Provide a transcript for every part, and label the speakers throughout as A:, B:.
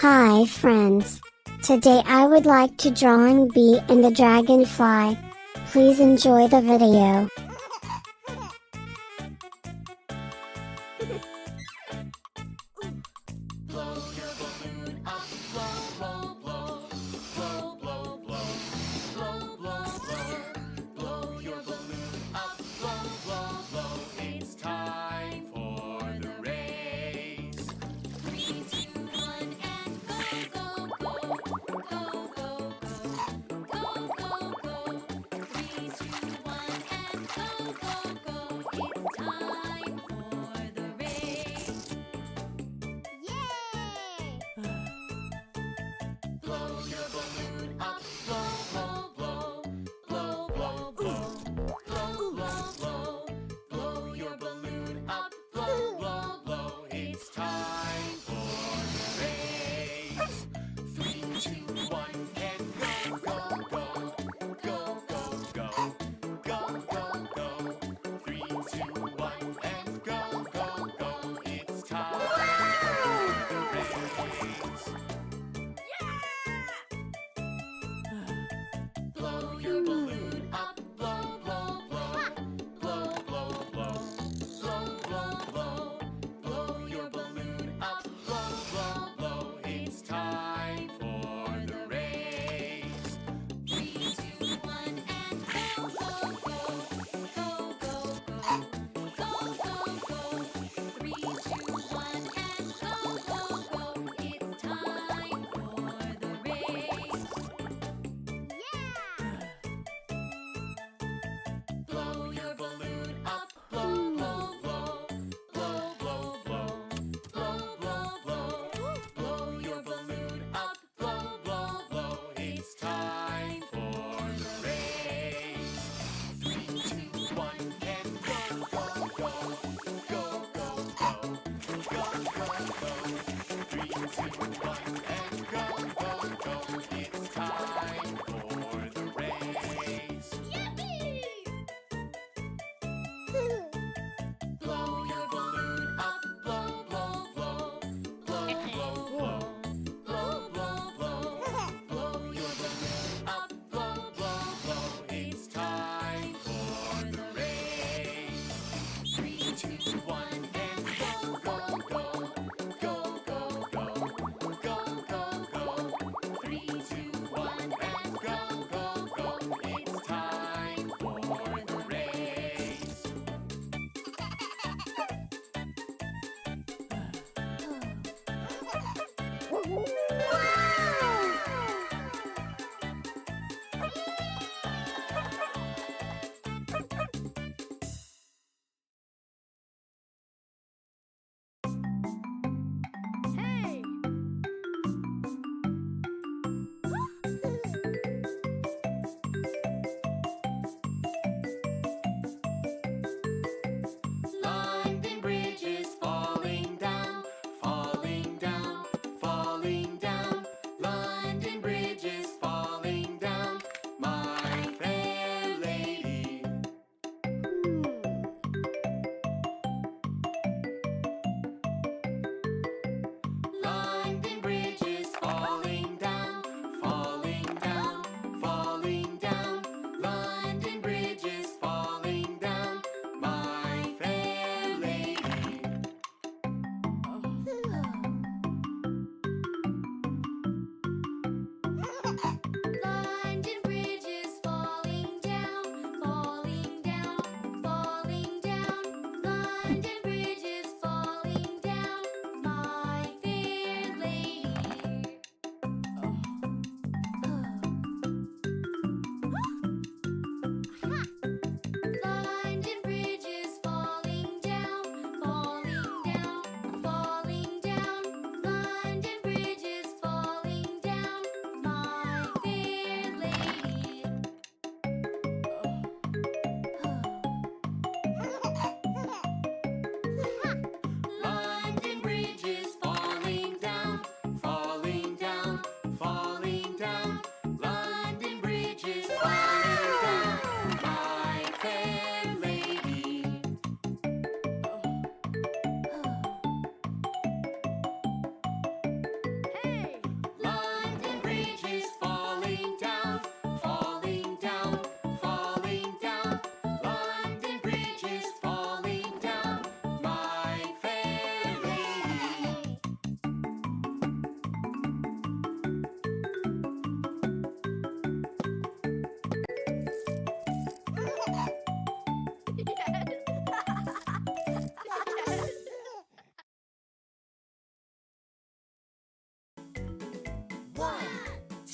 A: Hi friends! Today I would like to drawing bee and a dragonfly. Please enjoy the video.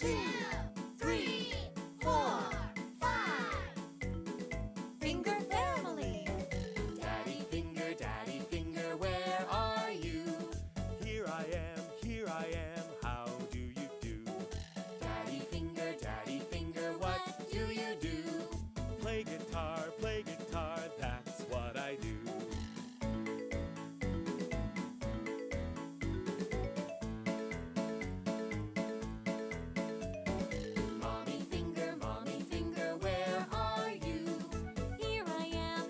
B: 2, 3, 4, 5. Finger family.
C: Daddy finger, where are you?
D: Here I am, how do you do?
C: Daddy finger, what do you do?
D: Play guitar, that's what I do.
C: Mommy finger, where are you?
B: Here I am,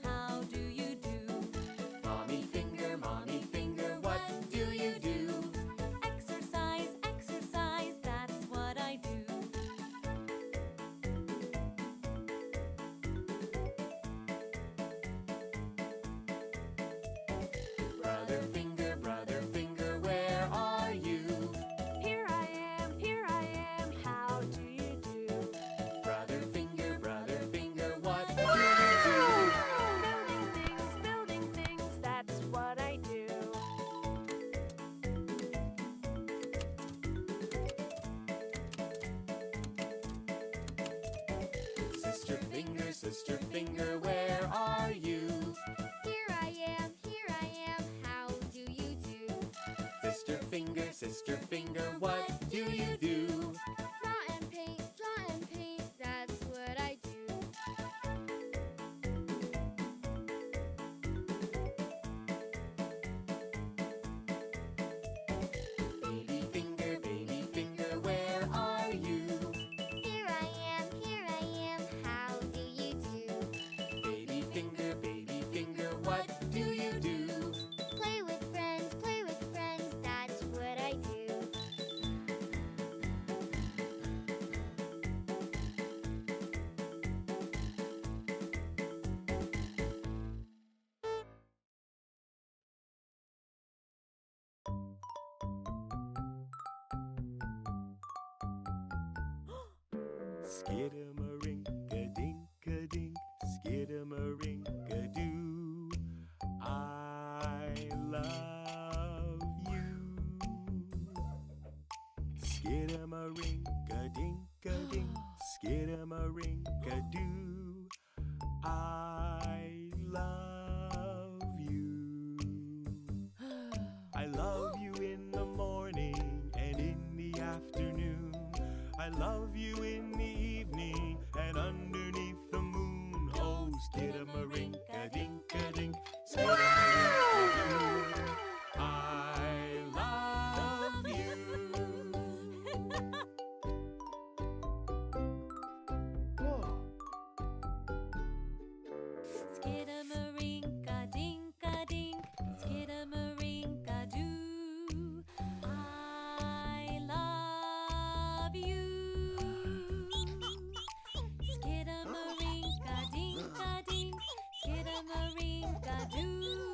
B: how do you do?
C: Mommy finger, what do you do?
B: Exercise, that's what I do.
C: Brother finger, where are you?
B: Here I am, how do you do?
C: Brother finger, what do you
B: Building things, that's what I do.
C: do? Sister finger, where are you?
B: Here I am, how do you do?
C: Sister finger, what do you do?
B: Draw and paint, that's what I do.
C: Baby finger, where are you?
B: Here I am, how do you do?
C: Baby finger, what do you do?
B: Play with friends, that's what I do.
D: Skidamarinka-dink-a-dink, skidamarinka-doo. I love you. Skidamarinka-dink-a-dink, skidamarinka-doo. I love you. I love you in the morning and in the afternoon. I love you in the evening and underneath the moon. Oh, skidamarinka-dink-a-dink, skidamarinka-doo. I love you. Whoa.
B: Skidamarinka-dink-a-dink, skidamarinka-doo. I love you. Skidamarinka-dink-a-dink, skidamarinka-doo.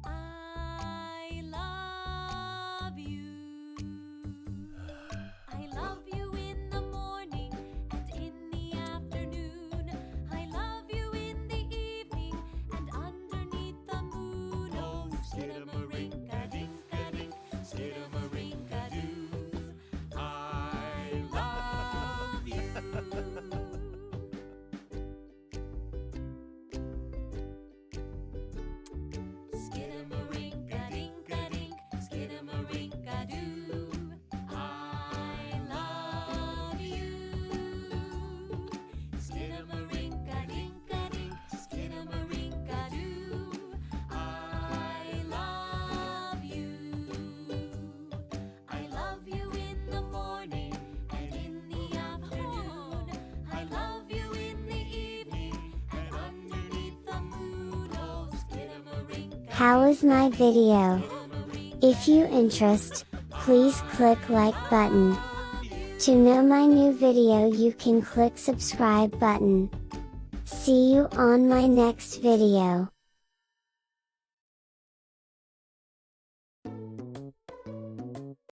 B: I love you. I love you in the morning and in the afternoon. I love you in the evening and underneath the moon.
D: Oh, skidamarinka-dink-a-dink, skidamarinka-doo. I love you.
B: Skidamarinka-dink-a-dink, skidamarinka-doo. I love you. Skidamarinka-dink-a-dink, skidamarinka-doo. I love you. I love you in the morning and in the afternoon. I love you in the evening and underneath the moon. Oh, skidamarinka.
A: How was my video? If you interest, please click like button. To know my new video you can click subscribe button. See you on my next video.